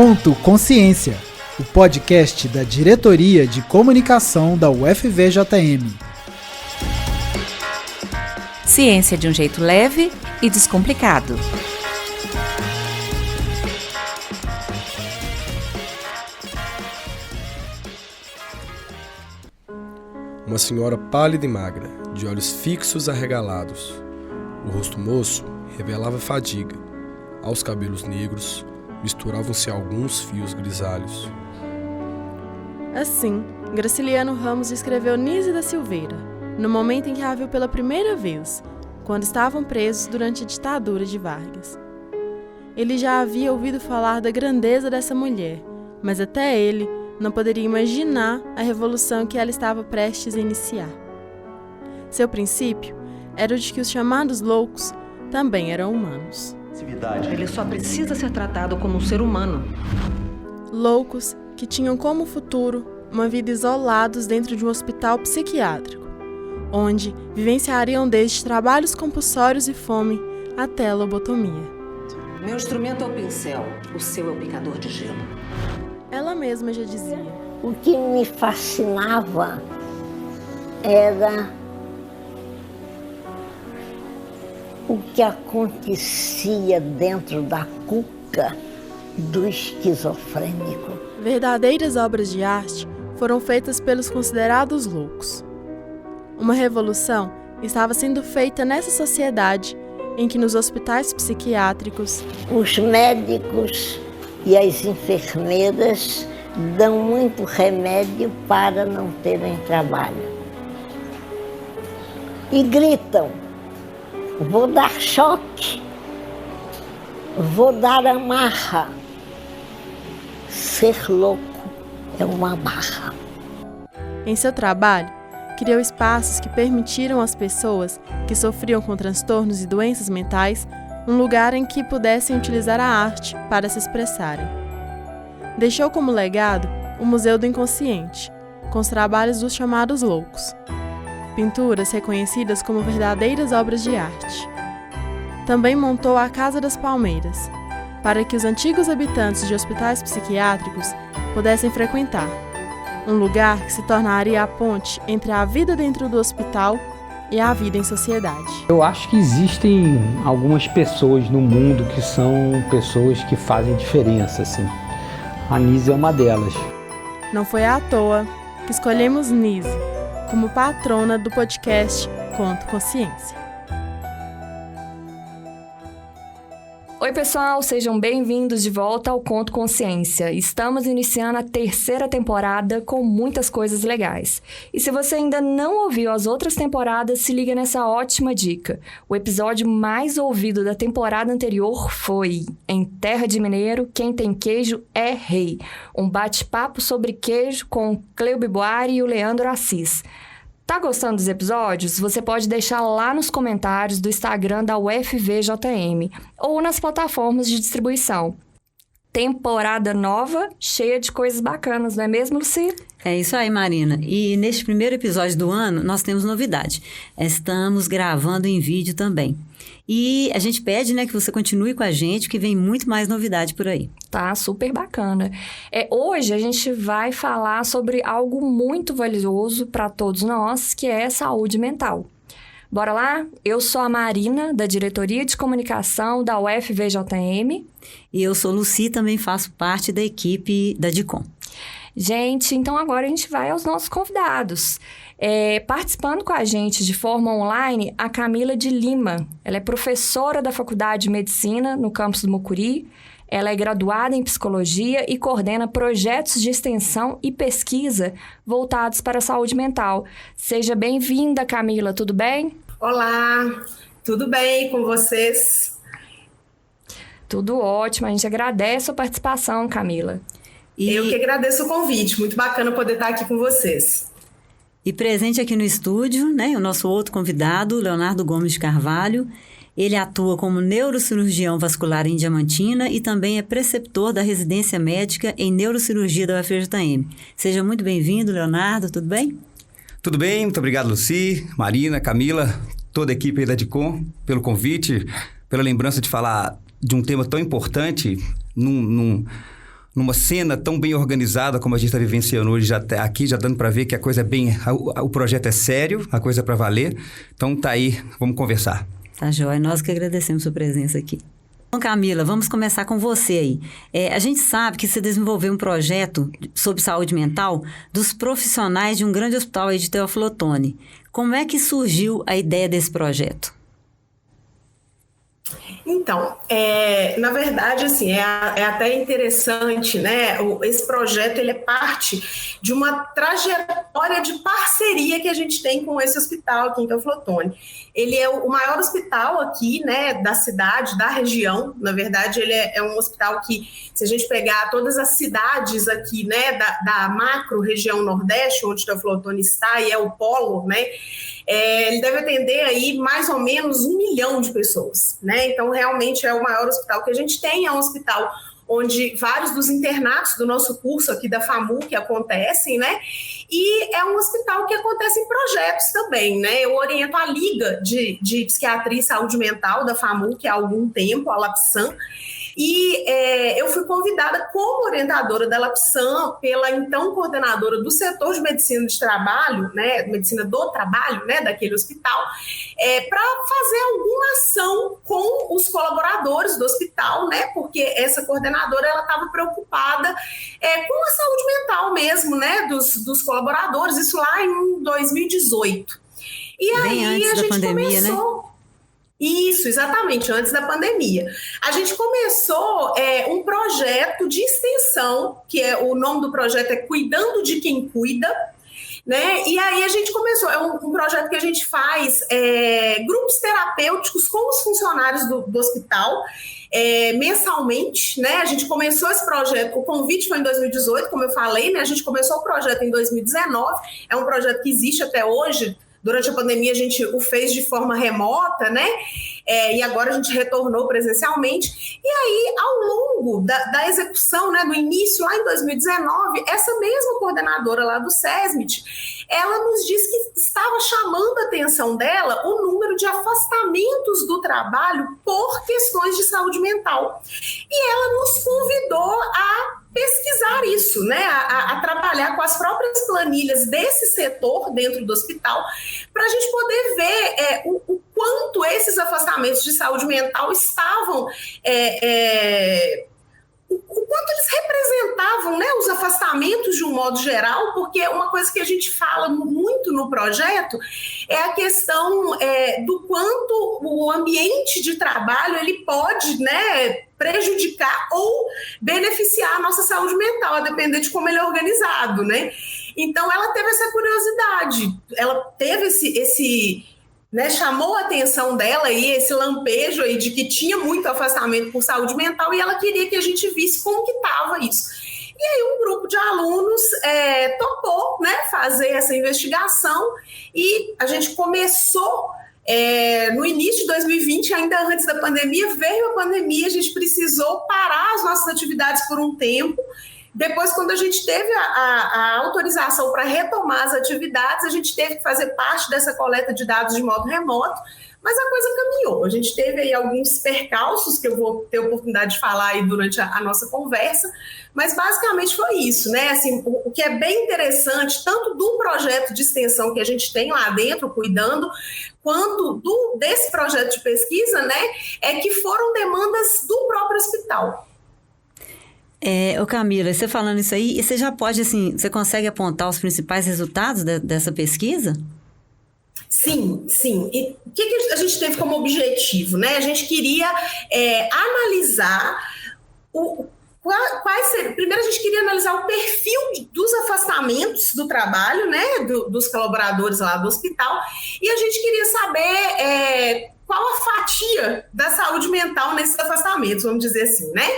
Conto Consciência, o podcast da Diretoria de Comunicação da UFVJM. Ciência de um jeito leve e descomplicado. Uma senhora pálida e magra, de olhos fixos arregalados. O rosto moço revelava fadiga. Aos cabelos negros misturavam-se alguns fios grisalhos. Assim, Graciliano Ramos escreveu Nise da Silveira, no momento em que a viu pela primeira vez, quando estavam presos durante a ditadura de Vargas. Ele já havia ouvido falar da grandeza dessa mulher, mas até ele não poderia imaginar a revolução que ela estava prestes a iniciar. Seu princípio era o de que os chamados loucos também eram humanos. Ele só precisa ser tratado como um ser humano. Loucos que tinham como futuro uma vida isolados dentro de um hospital psiquiátrico, onde vivenciariam desde trabalhos compulsórios e fome até lobotomia. Meu instrumento é o pincel, o seu é o picador de gelo. Ela mesma já dizia: o que me fascinava era o que acontecia dentro da cuca do esquizofrênico. Verdadeiras obras de arte foram feitas pelos considerados loucos. Uma revolução estava sendo feita nessa sociedade em que nos hospitais psiquiátricos os médicos e as enfermeiras dão muito remédio para não terem trabalho. E gritam: vou dar choque, vou dar amarra. Ser louco é uma amarra. Em seu trabalho, criou espaços que permitiram às pessoas que sofriam com transtornos e doenças mentais um lugar em que pudessem utilizar a arte para se expressarem. Deixou como legado o Museu do Inconsciente, com os trabalhos dos chamados loucos. Pinturas reconhecidas como verdadeiras obras de arte. Também montou a Casa das Palmeiras, para que os antigos habitantes de hospitais psiquiátricos pudessem frequentar, um lugar que se tornaria a ponte entre a vida dentro do hospital e a vida em sociedade. Eu acho que existem algumas pessoas no mundo que são pessoas que fazem diferença, assim. A Nise é uma delas. Não foi à toa que escolhemos Nise como patrona do podcast Conto Consciência. Oi pessoal, sejam bem-vindos de volta ao Conto Consciência. Estamos iniciando a 3ª temporada com muitas coisas legais. E se você ainda não ouviu as outras temporadas, se liga nessa ótima dica. O episódio mais ouvido da temporada anterior foi Em Terra de Mineiro, quem tem queijo é rei. Um bate-papo sobre queijo com o Cleo Biboari e o Leandro Assis. Tá gostando dos episódios? Você pode deixar lá nos comentários do Instagram da UFVJM ou nas plataformas de distribuição. Temporada nova, cheia de coisas bacanas, não é mesmo, Luci? É isso aí, Marina. E neste primeiro episódio do ano, nós temos novidade. Estamos gravando em vídeo também. E a gente pede, que você continue com a gente, que vem muito mais novidade por aí. Tá, super bacana. Hoje a gente vai falar sobre algo muito valioso para todos nós, que é saúde mental. Bora lá? Eu sou a Marina, da Diretoria de Comunicação da UFVJM. E eu sou Luci, também faço parte da equipe da DICOM. Gente, então agora a gente vai aos nossos convidados. Participando com a gente de forma online, a Camila de Lima. Ela é professora da Faculdade de Medicina no campus do Mucuri. Ela é graduada em Psicologia e coordena projetos de extensão e pesquisa voltados para a saúde mental. Seja bem-vinda, Camila, tudo bem? Olá, tudo bem com vocês? Tudo ótimo, a gente agradece a participação, Camila. Eu que agradeço o convite, muito bacana poder estar aqui com vocês. E presente aqui no estúdio, o nosso outro convidado, Leonardo Gomes de Carvalho. Ele atua como neurocirurgião vascular em Diamantina e também é preceptor da residência médica em neurocirurgia da UFJM. Seja muito bem-vindo, Leonardo, tudo bem? Tudo bem, muito obrigado, Luci, Marina, Camila, toda a equipe aí da DICOM, pelo convite, pela lembrança de falar de um tema tão importante num numa cena tão bem organizada como a gente está vivenciando hoje, já aqui, já dando para ver que a coisa é bem... O projeto é sério, a coisa é para valer. Então tá aí, vamos conversar. Tá joia, nós que agradecemos sua presença aqui. Então, Camila, vamos começar com você aí. A gente sabe que você desenvolveu um projeto sobre saúde mental dos profissionais de um grande hospital aí de Teófilo Otoni. Como é que surgiu a ideia desse projeto? Então, na verdade, assim, é até interessante, né? Esse projeto, ele é parte de uma trajetória de parceria que a gente tem com esse hospital aqui em Teófilo Otoni. Ele é o maior hospital aqui, né, da cidade, da região. Na verdade, ele é um hospital que, se a gente pegar todas as cidades aqui, né, da macro região Nordeste, onde Teófilo Otoni está, e é o polo, né, ele deve atender aí mais ou menos 1 milhão de pessoas, né? Então, realmente é o maior hospital que a gente tem, é um hospital onde vários dos internatos do nosso curso aqui da FAMU que acontecem, né? E é um hospital que acontece em projetos também, né? Eu oriento a Liga de Psiquiatria e Saúde Mental da FAMU, que há algum tempo, a LAPSAM, e eu fui convidada como orientadora da LAPSAM pela então coordenadora do setor de medicina de trabalho, né, medicina do trabalho, né, daquele hospital, para fazer alguma ação com os colaboradores do hospital, né, porque essa coordenadora ela estava preocupada com a saúde mental mesmo, né, dos colaboradores, isso lá em 2018. E bem aí antes a da gente pandemia, começou... né? Isso, exatamente, antes da pandemia. A gente começou um projeto de extensão, que o nome do projeto é Cuidando de Quem Cuida, né? E aí a gente começou, é um projeto que a gente faz grupos terapêuticos com os funcionários do hospital, mensalmente, né? A gente começou esse projeto, o convite foi em 2018, como eu falei, né? A gente começou o projeto em 2019, é um projeto que existe até hoje. Durante a pandemia a gente o fez de forma remota, né? E agora a gente retornou presencialmente. E aí, ao longo da execução, né, no início, lá em 2019, essa mesma coordenadora lá do SESMIT, ela nos disse que estava chamando a atenção dela o número de afastamentos do trabalho por questões de saúde mental. E ela nos convidou a pesquisar isso, né, a trabalhar com as próprias planilhas desse setor dentro do hospital, para a gente poder ver o quanto esses afastamentos de saúde mental estavam, o quanto eles representavam, né, os afastamentos de um modo geral, porque uma coisa que a gente fala muito no projeto é a questão do quanto o ambiente de trabalho ele pode, né, prejudicar ou beneficiar a nossa saúde mental, a depender de como ele é organizado, né? Então, ela teve essa curiosidade, ela teve esse né, chamou a atenção dela aí, esse lampejo aí de que tinha muito afastamento por saúde mental e ela queria que a gente visse como que estava isso. E aí um grupo de alunos topou, né, fazer essa investigação e a gente começou no início de 2020, ainda antes da pandemia, veio a pandemia, a gente precisou parar as nossas atividades por um tempo. Depois, quando a gente teve a autorização para retomar as atividades, a gente teve que fazer parte dessa coleta de dados de modo remoto, mas a coisa caminhou. A gente teve aí alguns percalços que eu vou ter oportunidade de falar aí durante a nossa conversa, mas basicamente foi isso, né? Assim, o que é bem interessante, tanto do projeto de extensão que a gente tem lá dentro, cuidando, quanto desse projeto de pesquisa, né? É que foram demandas do próprio hospital. Ô Camila, você falando isso aí, você já pode, assim, você consegue apontar os principais resultados dessa pesquisa? Sim, sim. E o que a gente teve como objetivo, né? A gente queria analisar primeiro a gente queria analisar o perfil dos afastamentos do trabalho, né? Dos colaboradores lá do hospital, e a gente queria saber qual a fatia da saúde mental nesses afastamentos, vamos dizer assim, né?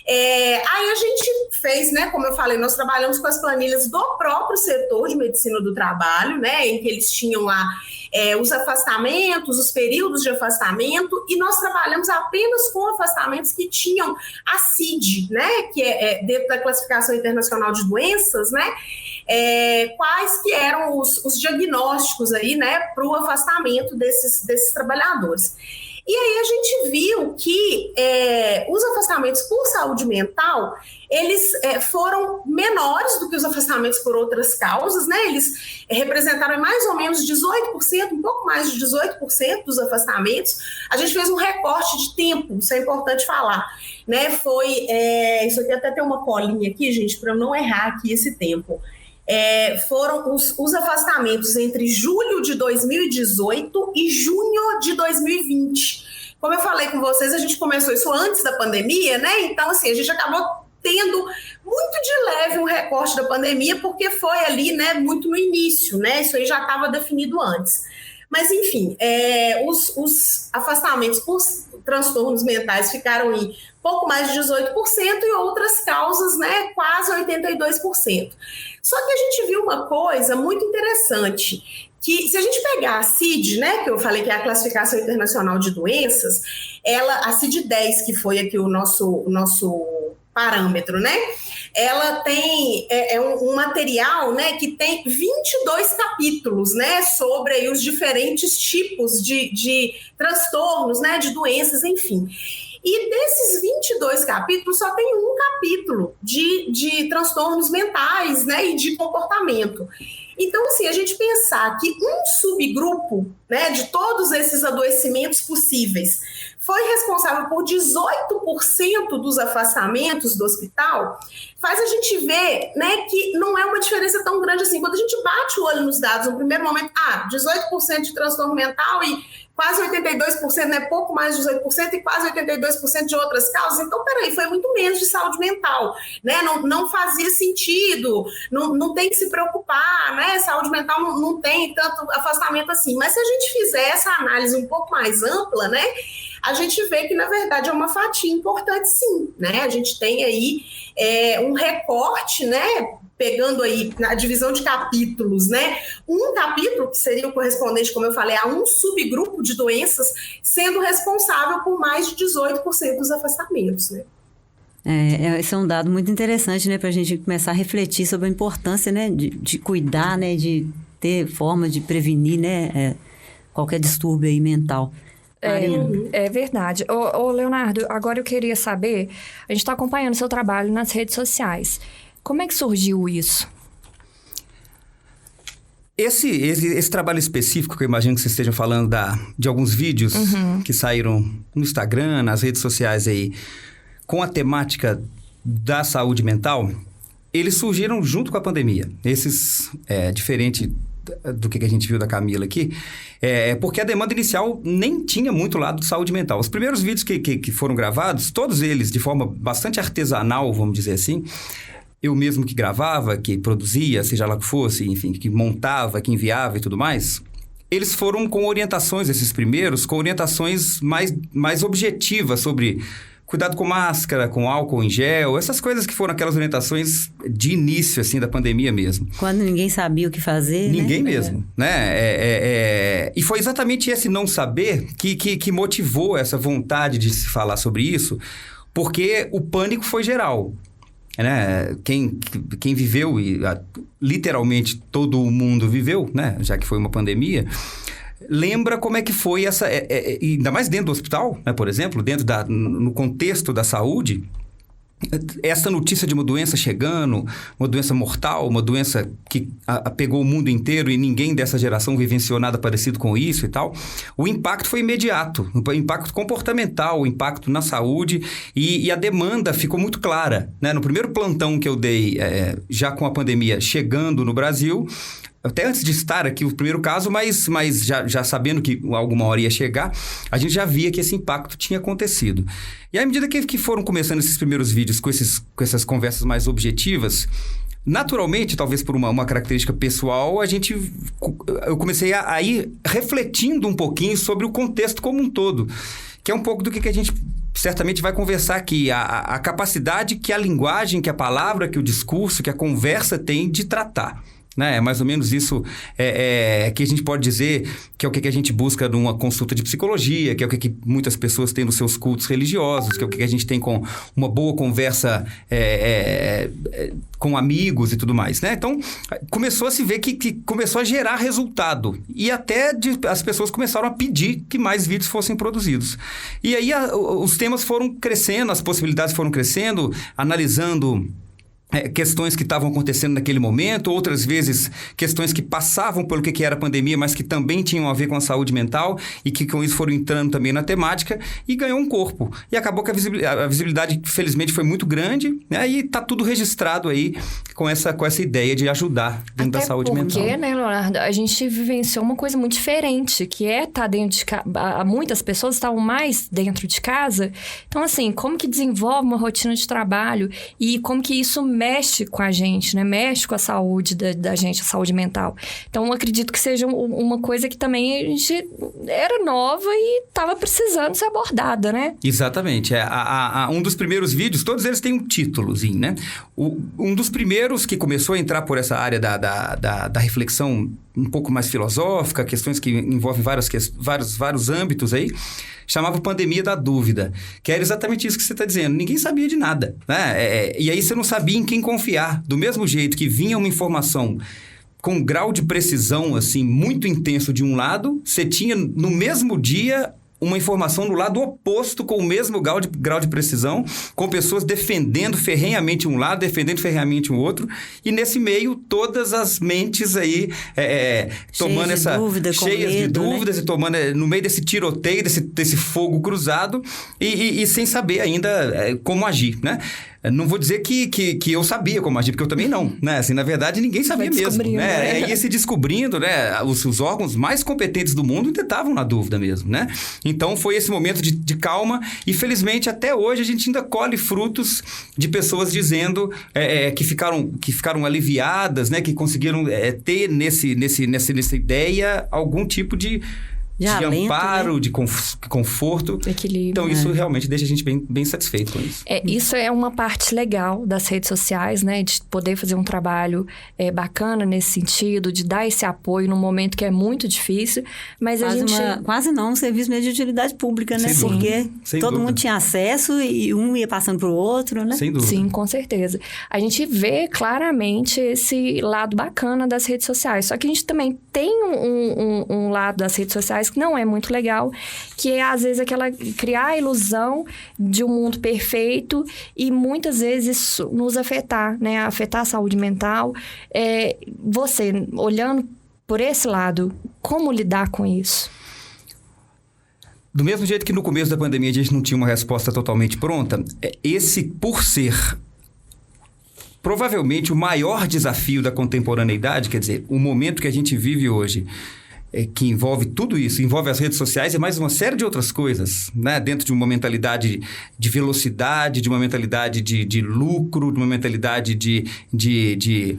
Aí a gente fez, né, como eu falei, nós trabalhamos com as planilhas do próprio setor de medicina do trabalho, né, em que eles tinham lá os afastamentos, os períodos de afastamento, e nós trabalhamos apenas com afastamentos que tinham a CID, né, que é dentro da Classificação Internacional de Doenças, né, quais que eram os diagnósticos aí, né, para o afastamento desses trabalhadores. E aí a gente viu que os afastamentos por saúde mental, eles foram menores do que os afastamentos por outras causas, né? Eles representaram mais ou menos 18%, um pouco mais de 18% dos afastamentos. A gente fez um recorte de tempo, isso é importante falar, né? Foi, isso aqui até tem uma colinha aqui, gente, para eu não errar aqui esse tempo. Foram os afastamentos entre julho de 2018 e junho de 2020. Como eu falei com vocês, a gente começou isso antes da pandemia, né? Então, assim, a gente acabou tendo muito de leve um recorte da pandemia, porque foi ali, né, muito no início, né? Isso aí já estava definido antes. Mas, enfim, os afastamentos por transtornos mentais ficaram em pouco mais de 18% e outras causas, né, quase 82%. Só que a gente viu uma coisa muito interessante, que se a gente pegar a CID, né, que eu falei que é a Classificação Internacional de Doenças, a CID-10, que foi aqui o nosso parâmetro, né, ela tem um material, né, que tem 22 capítulos, né, sobre aí os diferentes tipos de transtornos, né, de doenças, enfim. E desses 22 capítulos, só tem um capítulo de transtornos mentais, né, e de comportamento. Então, assim, a gente pensar que um subgrupo, né, de todos esses adoecimentos possíveis foi responsável por 18% dos afastamentos do hospital, faz a gente ver, né, que não é uma diferença tão grande assim. Quando a gente bate o olho nos dados, no primeiro momento, 18% de transtorno mental e quase 82%, né, pouco mais de 18% e quase 82% de outras causas. Então, peraí, foi muito menos de saúde mental, né? Não fazia sentido, não tem que se preocupar, né? Saúde mental não tem tanto afastamento assim. Mas se a gente fizer essa análise um pouco mais ampla, né, a gente vê que, na verdade, é uma fatia importante, sim, né? A gente tem aí um recorte, né, pegando aí na divisão de capítulos, né? Um capítulo, que seria o correspondente, como eu falei, a um subgrupo de doenças, sendo responsável por mais de 18% dos afastamentos, né? Esse é um dado muito interessante, né, para a gente começar a refletir sobre a importância, né, de cuidar, né, de ter forma de prevenir, né, qualquer distúrbio aí mental. É verdade. Ô, Leonardo, agora eu queria saber, a gente está acompanhando o seu trabalho nas redes sociais. Como é que surgiu isso? Esse trabalho específico, que eu imagino que vocês estejam falando de alguns vídeos que saíram no Instagram, nas redes sociais aí, com a temática da saúde mental, eles surgiram junto com a pandemia. Esses, diferente do que a gente viu da Camila aqui, porque a demanda inicial nem tinha muito lado de saúde mental. Os primeiros vídeos que foram gravados, todos eles de forma bastante artesanal, vamos dizer assim, eu mesmo que gravava, que produzia, seja lá o que fosse, enfim, que montava, que enviava e tudo mais, eles foram com orientações, esses primeiros, com orientações mais objetivas sobre cuidado com máscara, com álcool em gel, essas coisas que foram aquelas orientações de início, assim, da pandemia mesmo. Quando ninguém sabia o que fazer, Ninguém mesmo, né? E foi exatamente esse não saber que motivou essa vontade de se falar sobre isso, porque o pânico foi geral. Né? Quem viveu, e literalmente todo o mundo viveu, né? Já que foi uma pandemia, lembra como é que foi essa... ainda mais dentro do hospital, né? Por exemplo, no contexto da saúde, essa notícia de uma doença chegando, uma doença mortal, uma doença que pegou o mundo inteiro e ninguém dessa geração vivenciou nada parecido com isso e tal, o impacto foi imediato, o impacto comportamental, o impacto na saúde e a demanda ficou muito clara, né? No primeiro plantão que eu dei, já com a pandemia chegando no Brasil, até antes de estar aqui o primeiro caso, mas já sabendo que alguma hora ia chegar, a gente já via que esse impacto tinha acontecido. E à medida que foram começando esses primeiros vídeos com essas conversas mais objetivas, naturalmente, talvez por uma característica pessoal, eu comecei a ir refletindo um pouquinho sobre o contexto como um todo, que é um pouco do que a gente certamente vai conversar aqui, a capacidade que a linguagem, que a palavra, que o discurso, que a conversa tem de tratar. né? É mais ou menos isso que a gente pode dizer que é o que a gente busca numa consulta de psicologia, que é o que muitas pessoas têm nos seus cultos religiosos, que é o que a gente tem com uma boa conversa com amigos e tudo mais, né? Então, começou a se ver que começou a gerar resultado. E até as pessoas começaram a pedir que mais vídeos fossem produzidos. E aí os temas foram crescendo, as possibilidades foram crescendo, analisando questões que estavam acontecendo naquele momento, outras vezes questões que passavam pelo que era a pandemia, mas que também tinham a ver com a saúde mental e que com isso foram entrando também na temática e ganhou um corpo. E acabou que a visibilidade, felizmente, foi muito grande, né? E está tudo registrado aí com essa ideia de ajudar dentro da saúde mental. Porque, né, Leonardo, a gente vivenciou uma coisa muito diferente, que é estar dentro de casa. Muitas pessoas estavam mais dentro de casa. Então, assim, como que desenvolve uma rotina de trabalho e como que isso mexe com a gente, né? Mexe com a saúde da gente, a saúde mental. Então, eu acredito que seja uma coisa que também a gente era nova e estava precisando ser abordada, né? Exatamente. Um dos primeiros vídeos, todos eles têm um títulozinho, né? Um dos primeiros que começou a entrar por essa área da reflexão um pouco mais filosófica, questões que envolvem vários âmbitos aí, chamava Pandemia da Dúvida, que era exatamente isso que você está dizendo. Ninguém sabia de nada, né? E aí você não sabia em quem confiar. Do mesmo jeito que vinha uma informação com um grau de precisão assim, muito intenso de um lado, você tinha no mesmo dia uma informação do lado oposto com o mesmo grau de precisão, com pessoas defendendo ferrenhamente um lado, defendendo ferrenhamente o outro, e nesse meio todas as mentes aí tomando cheias de dúvidas, né? E tomando no meio desse tiroteio, desse fogo cruzado e sem saber ainda como agir, né? Não vou dizer que eu sabia como agir, porque eu também não, né? Assim, na verdade, ninguém sabia mesmo, né? Ia se descobrindo, né? Os órgãos mais competentes do mundo ainda estavam na dúvida mesmo, né? Então, foi esse momento de calma e, felizmente, até hoje, a gente ainda colhe frutos de pessoas dizendo que ficaram aliviadas, né? Que conseguiram ter nessa ideia algum tipo de amparo, né? De conforto. Equilíbrio. Então, isso realmente deixa a gente bem satisfeito com isso. Isso é uma parte legal das redes sociais, né? De poder fazer um trabalho bacana nesse sentido, de dar esse apoio num momento que é muito difícil, mas quase não um serviço mesmo de utilidade pública, né? Porque todo mundo tinha acesso e um ia passando pro outro, né? Sem dúvida. Sim, com certeza. A gente vê claramente esse lado bacana das redes sociais, só que a gente também tem um lado das redes sociais que não é muito legal, que é, às vezes, criar a ilusão de um mundo perfeito e, muitas vezes, isso nos afetar, né? Afetar a saúde mental. Você, olhando por esse lado, como lidar com isso? Do mesmo jeito que no começo da pandemia a gente não tinha uma resposta totalmente pronta, esse, por ser provavelmente o maior desafio da contemporaneidade, quer dizer, o momento que a gente vive hoje, que envolve tudo isso, envolve as redes sociais e mais uma série de outras coisas, né? Dentro de uma mentalidade de velocidade, de uma mentalidade de lucro, de uma mentalidade de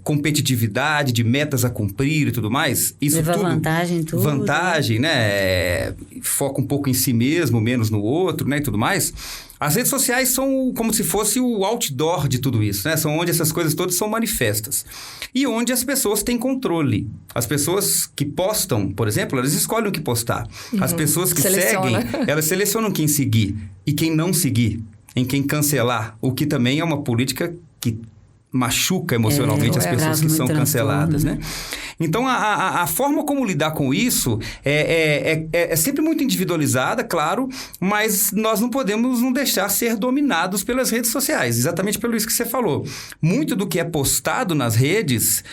competitividade, de metas a cumprir e tudo mais. Isso leva tudo, vantagem em tudo. Vantagem, né? Foca um pouco em si mesmo, menos no outro, né? E tudo mais. As redes sociais são como se fosse o outdoor de tudo isso, né? São onde essas coisas todas são manifestas. E onde as pessoas têm controle. As pessoas que postam, por exemplo, elas escolhem o que postar. As pessoas que seguem, elas selecionam quem seguir e quem não seguir, em quem cancelar. O que também é uma política que machuca emocionalmente as pessoas que são canceladas, né? Então, a forma como lidar com isso é sempre muito individualizada, claro, mas nós não podemos não deixar ser dominados pelas redes sociais, exatamente pelo isso que você falou. Muito do que é postado nas redes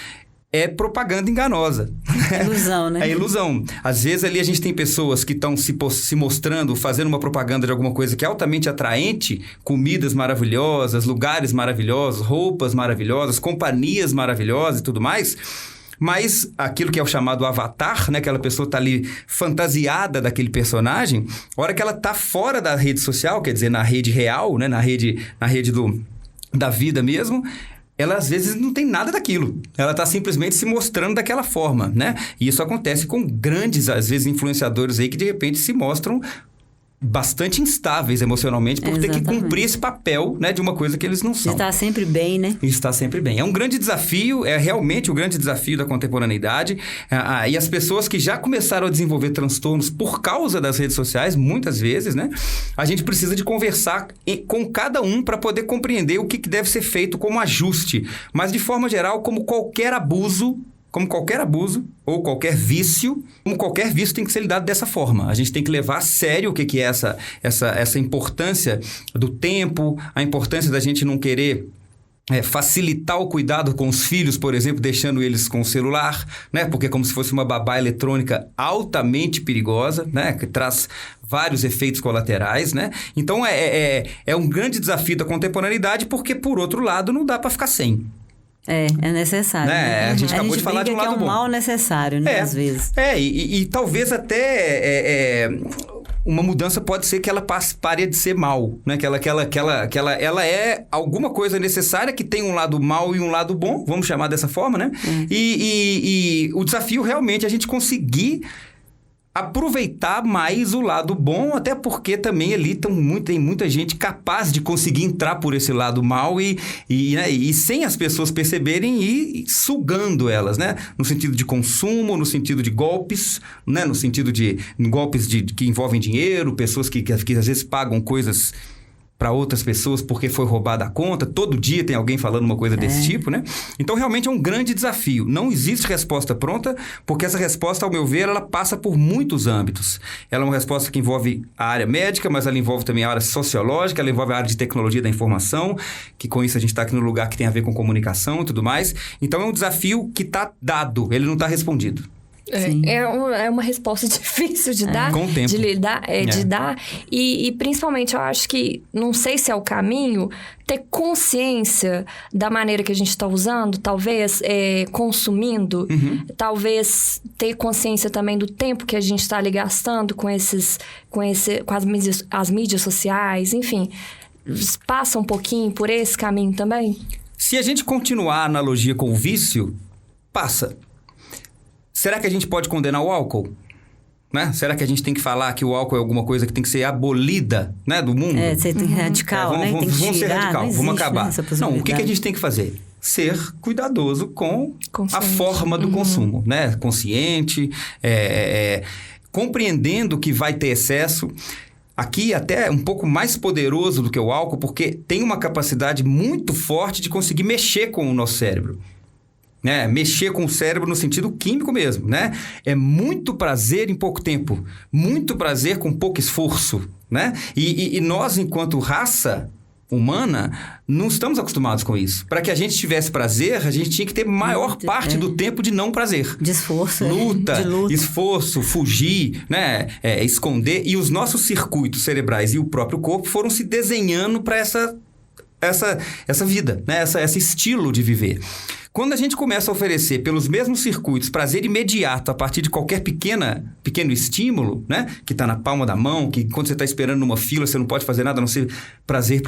é propaganda enganosa. É ilusão, né? É ilusão. Às vezes ali a gente tem pessoas que estão se mostrando, fazendo uma propaganda de alguma coisa que é altamente atraente, comidas maravilhosas, lugares maravilhosos, roupas maravilhosas, companhias maravilhosas e tudo mais. Mas aquilo que é o chamado avatar, né? Aquela pessoa está ali fantasiada daquele personagem, a hora que ela está fora da rede social, quer dizer, na rede real, né? Na rede da vida mesmo, ela às vezes não tem nada daquilo. Ela está simplesmente se mostrando daquela forma, né? E isso acontece com grandes, às vezes, influenciadores aí que de repente se mostram bastante instáveis emocionalmente por ter que cumprir esse papel, né, de uma coisa que eles não são. Está sempre bem, né? Está sempre bem. É um grande desafio, é realmente o grande desafio da contemporaneidade. E as pessoas que já começaram a desenvolver transtornos por causa das redes sociais, muitas vezes, né, a gente precisa de conversar com cada um para poder compreender o que deve ser feito como ajuste. Mas, de forma geral, como qualquer abuso ou qualquer vício, como qualquer vício tem que ser lidado dessa forma. A gente tem que levar a sério o que é essa importância do tempo, a importância da gente não querer facilitar o cuidado com os filhos, por exemplo, deixando eles com o celular, né? Porque é como se fosse uma babá eletrônica altamente perigosa, né? Que traz vários efeitos colaterais, né? Então, é um grande desafio da contemporaneidade, porque, por outro lado, não dá para ficar sem. É necessário. Né? A gente acabou de falar de um lado bom. É um mal necessário, né? Às vezes. E talvez até uma mudança pode ser que ela pare de ser mal, né? Que ela é alguma coisa necessária que tem um lado mal e um lado bom, vamos chamar dessa forma, né? E o desafio realmente é a gente conseguir aproveitar mais o lado bom, até porque também ali tem muita gente capaz de conseguir entrar por esse lado mal e sem as pessoas perceberem e sugando elas, né? No sentido de consumo, no sentido de golpes, né? No sentido de golpes que envolvem dinheiro, pessoas que às vezes pagam coisas para outras pessoas porque foi roubada a conta. Todo dia tem alguém falando uma coisa desse tipo, né? Então, realmente é um grande desafio. Não existe resposta pronta, porque essa resposta, ao meu ver, ela passa por muitos âmbitos. Ela é uma resposta que envolve a área médica, mas ela envolve também a área sociológica, ela envolve a área de tecnologia da informação, que com isso a gente está aqui no lugar que tem a ver com comunicação e tudo mais. Então, é um desafio que está dado, ele não está respondido. É uma resposta difícil de dar, com o tempo. de lidar, de dar. E principalmente, eu acho que, não sei se é o caminho, ter consciência da maneira que a gente está usando, talvez consumindo, talvez ter consciência também do tempo que a gente está ali gastando com as mídias sociais, enfim. Passa um pouquinho por esse caminho também? Se a gente continuar a analogia com o vício, passa. Será que a gente pode condenar o álcool? Né? Será que a gente tem que falar que o álcool é alguma coisa que tem que ser abolida, né, do mundo? Você tem radical, né? Vamos ser radical, vamos acabar. Não, o que a gente tem que fazer? Ser cuidadoso com a forma do consumo, né? Consciente, compreendendo que vai ter excesso. Aqui até um pouco mais poderoso do que o álcool, porque tem uma capacidade muito forte de conseguir mexer com o nosso cérebro. Né? Mexer com o cérebro no sentido químico mesmo, né? É muito prazer em pouco tempo, muito prazer com pouco esforço, né? E nós, enquanto raça humana, não estamos acostumados com isso. Para que a gente tivesse prazer, a gente tinha que ter maior parte do tempo de não prazer. De esforço. Luta, esforço, fugir, né? Esconder. E os nossos circuitos cerebrais e o próprio corpo foram se desenhando para essa vida, né? Esse estilo de viver. Quando a gente começa a oferecer pelos mesmos circuitos prazer imediato a partir de qualquer pequeno estímulo, né? Que está na palma da mão, que quando você está esperando numa fila você não pode fazer nada a não ser prazer,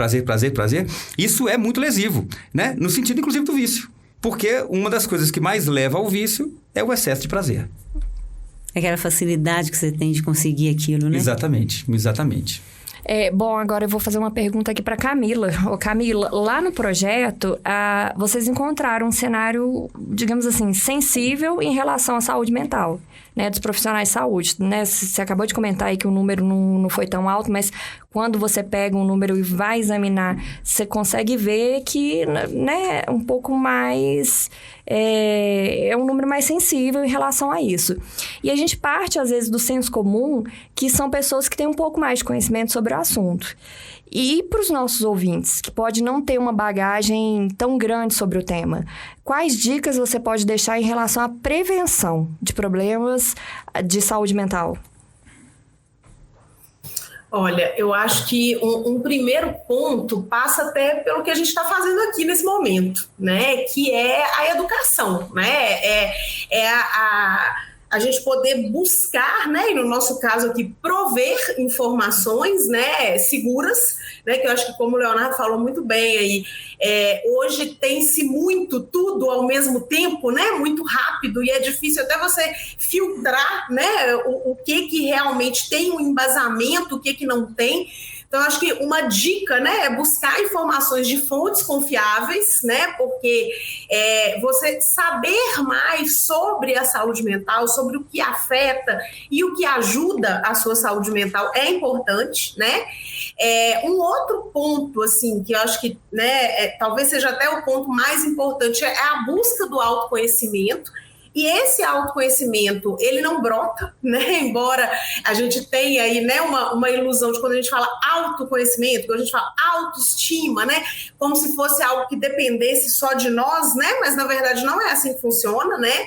isso é muito lesivo, né? No sentido, inclusive, do vício. Porque uma das coisas que mais leva ao vício é o excesso de prazer. Aquela facilidade que você tem de conseguir aquilo, né? Exatamente. Bom, agora eu vou fazer uma pergunta aqui para Camila. Camila, lá no projeto, vocês encontraram um cenário, digamos assim, sensível em relação à saúde mental, né, dos profissionais de saúde, né? Você acabou de comentar aí que o número não foi tão alto, mas quando você pega um número e vai examinar, você consegue ver que, né, um pouco mais... É um número mais sensível em relação a isso. E a gente parte, às vezes, do senso comum, que são pessoas que têm um pouco mais de conhecimento sobre o assunto. E para os nossos ouvintes, que pode não ter uma bagagem tão grande sobre o tema, quais dicas você pode deixar em relação à prevenção de problemas de saúde mental? Olha, eu acho que um primeiro ponto passa até pelo que a gente está fazendo aqui nesse momento, né? Que é a educação, né? A a gente poder buscar, né, e no nosso caso aqui, prover informações, né, seguras, né, que eu acho que, como o Leonardo falou muito bem aí, hoje tem-se muito tudo ao mesmo tempo, né, muito rápido, e é difícil até você filtrar, né, o que realmente tem um embasamento, o que não tem. Então, acho que uma dica, né, é buscar informações de fontes confiáveis, né, porque você saber mais sobre a saúde mental, sobre o que afeta e o que ajuda a sua saúde mental é importante, né. Um outro ponto, assim, que eu acho que, né, talvez seja até o ponto mais importante, é a busca do autoconhecimento. E esse autoconhecimento, ele não brota, né? Embora a gente tenha aí, né, uma ilusão de quando a gente fala autoconhecimento, quando a gente fala autoestima, né? Como se fosse algo que dependesse só de nós, né? Mas na verdade não é assim que funciona, né?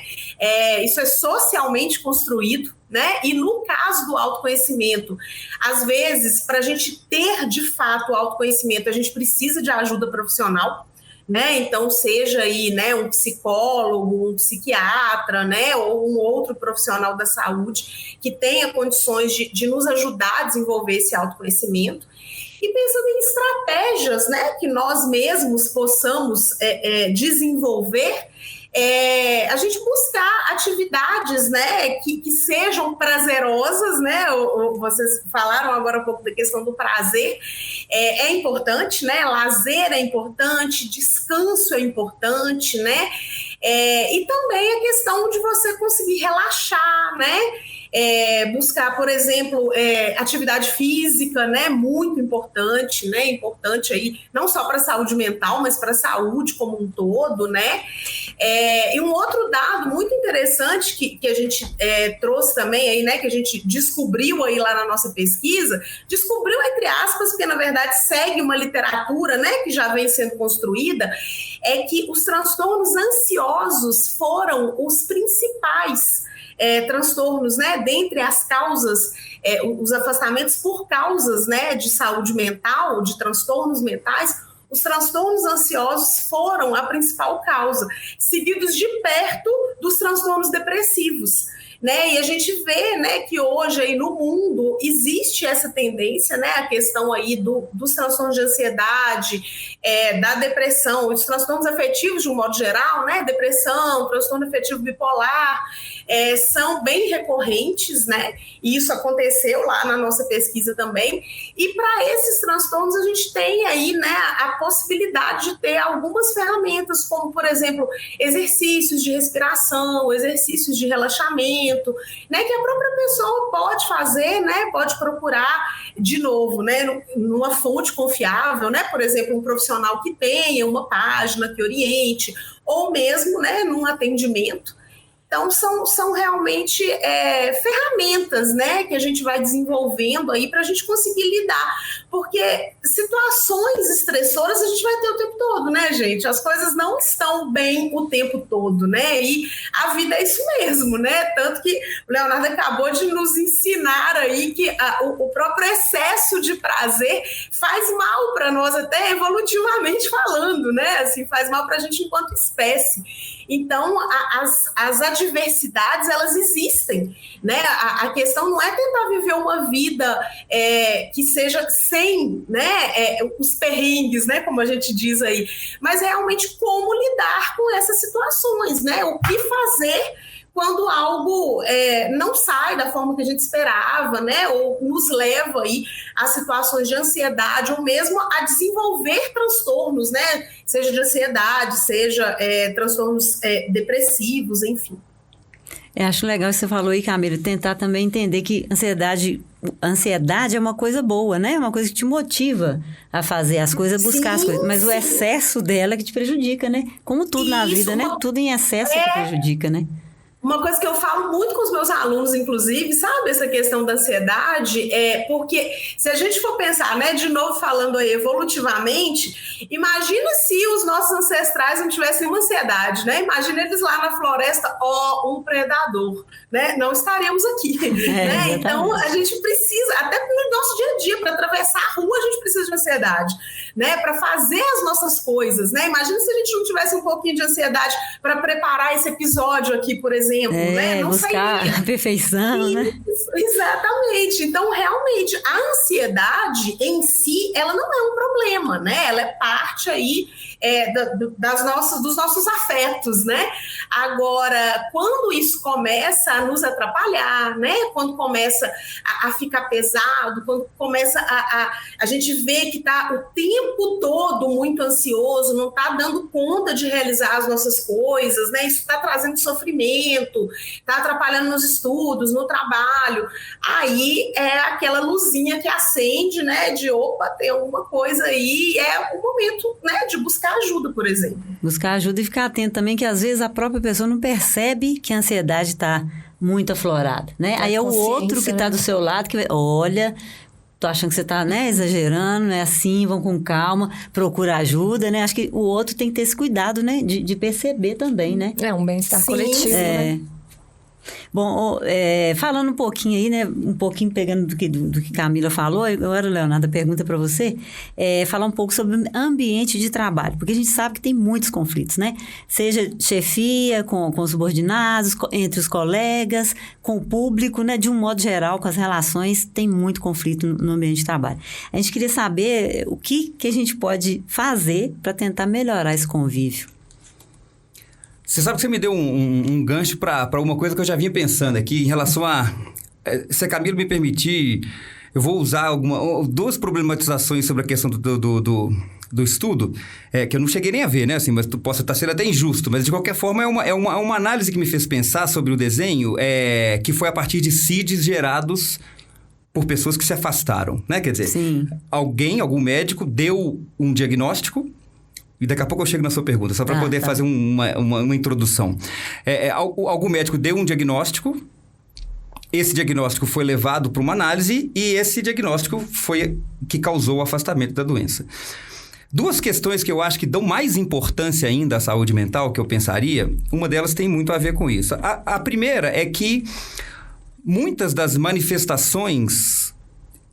Isso é socialmente construído, né? E no caso do autoconhecimento, às vezes, para a gente ter de fato o autoconhecimento, a gente precisa de ajuda profissional. Né? Então, seja aí, né, um psicólogo, um psiquiatra, né, ou um outro profissional da saúde que tenha condições de nos ajudar a desenvolver esse autoconhecimento. E pensando em estratégias, né, que nós mesmos possamos desenvolver, a gente buscar atividades, né, que sejam prazerosas, né, vocês falaram agora um pouco da questão do prazer, é importante, né, lazer é importante, descanso é importante, né, e também a questão de você conseguir relaxar, né, buscar, por exemplo, atividade física, né, muito importante, né, importante aí, não só para a saúde mental, mas para a saúde como um todo, né, e um outro dado muito interessante que a gente trouxe também aí, né, que a gente descobriu aí lá na nossa pesquisa, descobriu entre aspas, porque na verdade segue uma literatura, né, que já vem sendo construída, é que os transtornos ansiosos foram os principais transtornos, né, dentre as causas, os afastamentos por causas, né, de saúde mental, de transtornos mentais, os transtornos ansiosos foram a principal causa, seguidos de perto dos transtornos depressivos, né, e a gente vê, né, que hoje aí no mundo existe essa tendência, né, a questão aí dos transtornos de ansiedade, da depressão, os transtornos afetivos de um modo geral, né, depressão, transtorno afetivo bipolar, são bem recorrentes, né, e isso aconteceu lá na nossa pesquisa também, e para esses transtornos a gente tem aí, né, a possibilidade de ter algumas ferramentas, como, por exemplo, exercícios de respiração, exercícios de relaxamento, né, que a própria pessoa pode fazer, né, pode procurar de novo, né, numa fonte confiável, né, por exemplo, um profissional que tenha uma página que oriente, ou mesmo, né, num atendimento. Então, são realmente ferramentas, né, que a gente vai desenvolvendo aí para a gente conseguir lidar, porque situações estressoras a gente vai ter o tempo todo, né, gente? As coisas não estão bem o tempo todo, né? E a vida é isso mesmo, né? Tanto que o Leonardo acabou de nos ensinar aí que o próprio excesso de prazer faz mal para nós, até evolutivamente falando, né? Assim, faz mal para a gente enquanto espécie. Então, as adversidades, elas existem, né? A questão não é tentar viver uma vida que seja sem, né, os perrengues, né, como a gente diz aí, mas realmente como lidar com essas situações, né? O que fazer quando algo não sai da forma que a gente esperava, né, ou nos leva aí a situações de ansiedade, ou mesmo a desenvolver transtornos, né, seja de ansiedade, seja transtornos depressivos, enfim. Acho legal que você falou aí, Camila, tentar também entender que ansiedade é uma coisa boa, né? É uma coisa que te motiva a fazer as coisas, buscar as coisas. Mas o excesso dela é que te prejudica, né? Como tudo na vida, né? Tudo em excesso que prejudica, né? Uma coisa que eu falo muito com os meus alunos, inclusive, sabe, essa questão da ansiedade, porque se a gente for pensar, né, de novo falando aí evolutivamente, imagina se os nossos ancestrais não tivessem uma ansiedade, né? Imagina eles lá na floresta, um predador, né? Não estaríamos aqui, né? Então, a gente precisa, até no nosso dia a dia, para atravessar a rua, a gente precisa de ansiedade, né, para fazer as nossas coisas, né? Imagina se a gente não tivesse um pouquinho de ansiedade para preparar esse episódio aqui, por exemplo, né? Não buscar sairia. A perfeição, né? Exatamente. Então, realmente, a ansiedade em si, ela não é um problema, né? Ela é parte aí dos nossos afetos, né? Agora, quando isso começa a nos atrapalhar, né? Quando começa a ficar pesado, quando começa a gente vê que está o tempo todo muito ansioso, não está dando conta de realizar as nossas coisas, né? Isso está trazendo sofrimento, está atrapalhando nos estudos, no trabalho. Aí é aquela luzinha que acende, né? De opa, tem alguma coisa aí. É o momento, né? De buscar ajuda, por exemplo. Buscar ajuda e ficar atento também, que às vezes a própria pessoa não percebe que a ansiedade está muito aflorada, né? Aí é o outro que está do seu lado que vai, olha, tô achando que você está, né, exagerando, não é assim, vão com calma, procura ajuda, né? Acho que o outro tem que ter esse cuidado, né, de perceber também, né? É um bem-estar coletivo, né? Bom, falando um pouquinho aí, né, um pouquinho pegando do que Camila falou, agora, Leonardo, pergunta para você, falar um pouco sobre o ambiente de trabalho, porque a gente sabe que tem muitos conflitos, né? Seja chefia, com os subordinados, entre os colegas, com o público, né? De um modo geral, com as relações, tem muito conflito no ambiente de trabalho. A gente queria saber o que a gente pode fazer para tentar melhorar esse convívio. Você sabe que você me deu um gancho para uma coisa que eu já vinha pensando aqui em relação a... Se a Camila me permitir, eu vou usar duas problematizações sobre a questão do estudo, que eu não cheguei nem a ver, né? Assim, mas posso estar sendo até injusto, mas de qualquer forma é uma análise que me fez pensar sobre o desenho, que foi a partir de CIDs gerados por pessoas que se afastaram, né? Quer dizer, algum médico deu um diagnóstico. E daqui a pouco eu chego na sua pergunta, só para poder fazer uma introdução. Algum médico deu um diagnóstico, esse diagnóstico foi levado para uma análise e esse diagnóstico foi que causou o afastamento da doença. Duas questões que eu acho que dão mais importância ainda à saúde mental, que eu pensaria, uma delas tem muito a ver com isso. A primeira é que muitas das manifestações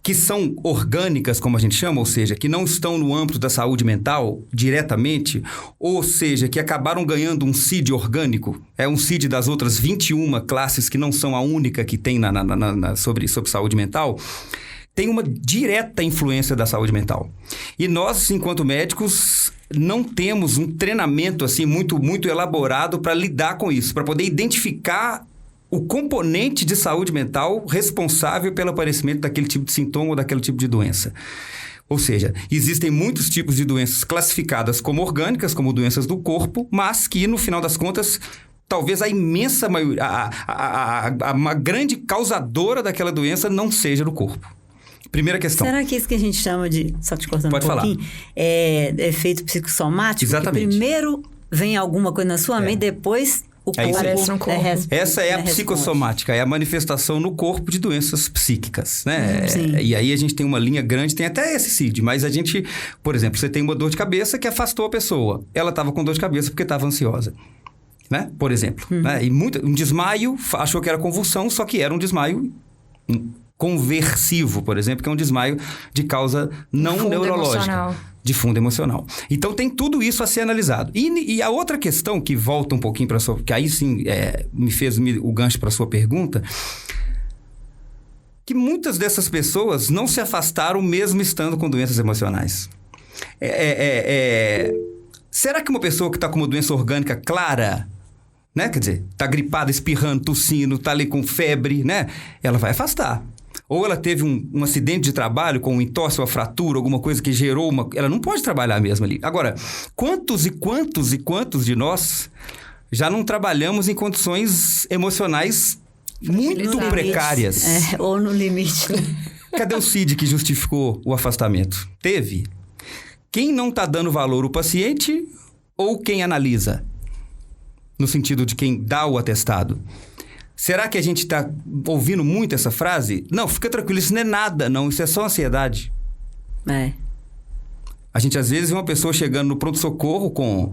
que são orgânicas, como a gente chama, ou seja, que não estão no âmbito da saúde mental diretamente, ou seja, que acabaram ganhando um CID orgânico, um CID das outras 21 classes que não são a única que tem sobre saúde mental, tem uma direta influência da saúde mental. E nós, enquanto médicos, não temos um treinamento assim, muito, muito elaborado para lidar com isso, para poder identificar o componente de saúde mental responsável pelo aparecimento daquele tipo de sintoma ou daquele tipo de doença. Ou seja, existem muitos tipos de doenças classificadas como orgânicas, como doenças do corpo, mas que, no final das contas, talvez a imensa maioria, uma grande causadora daquela doença não seja do corpo. Primeira questão. Será que isso que a gente chama de, só te cortando Pode um pouquinho, é efeito psicossomático? Exatamente. Que primeiro vem alguma coisa na sua mente, depois... Essa é a psicossomática, é a manifestação no corpo de doenças psíquicas, né? E aí a gente tem uma linha grande, tem até esse CID, mas a gente, por exemplo, você tem uma dor de cabeça que afastou a pessoa. Ela estava com dor de cabeça porque estava ansiosa, né? Por exemplo. Né? E um desmaio, achou que era convulsão, só que era um desmaio conversivo, por exemplo, que é um desmaio de causa não neurológica. De fundo emocional. Então, tem tudo isso a ser analisado. E a outra questão que volta um pouquinho para a sua... Que aí sim me fez o gancho para a sua pergunta, que muitas dessas pessoas não se afastaram mesmo estando com doenças emocionais. Será que uma pessoa que está com uma doença orgânica clara, né? Quer dizer, está gripada, espirrando, tossindo, está ali com febre, né? Ela vai afastar. Ou ela teve um acidente de trabalho com um entorse, uma fratura, alguma coisa que gerou uma... Ela não pode trabalhar mesmo ali. Agora, quantos de nós já não trabalhamos em condições emocionais muito precárias? Ou no limite. Cadê o CID que justificou o afastamento? Teve. Quem não está dando valor, o paciente ou quem analisa? No sentido de quem dá o atestado. Será que a gente está ouvindo muito essa frase? Não, fica tranquilo, isso não é nada, não. Isso é só ansiedade. A gente, às vezes, vê uma pessoa chegando no pronto-socorro com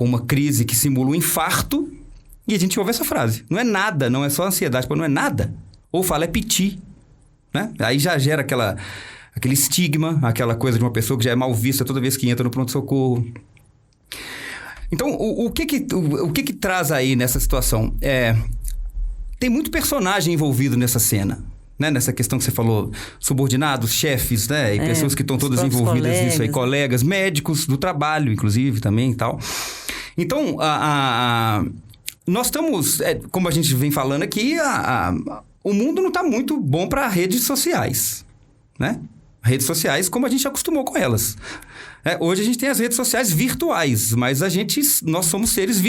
uma crise que simula um infarto e a gente ouve essa frase. Não é nada, não é só ansiedade, não é nada. Ou fala, é piti. Né? Aí já gera aquele estigma, aquela coisa de uma pessoa que já é mal vista toda vez que entra no pronto-socorro. Então, o que traz aí nessa situação? Tem muito personagem envolvido nessa cena, né? Nessa questão que você falou, subordinados, chefes, né? E pessoas que estão todas envolvidas nisso aí, colegas, médicos do trabalho, inclusive, também e tal. Então, nós estamos, como a gente vem falando aqui, o mundo não está muito bom para redes sociais, né? Redes sociais como a gente acostumou com elas. Hoje a gente tem as redes sociais virtuais, mas nós somos seres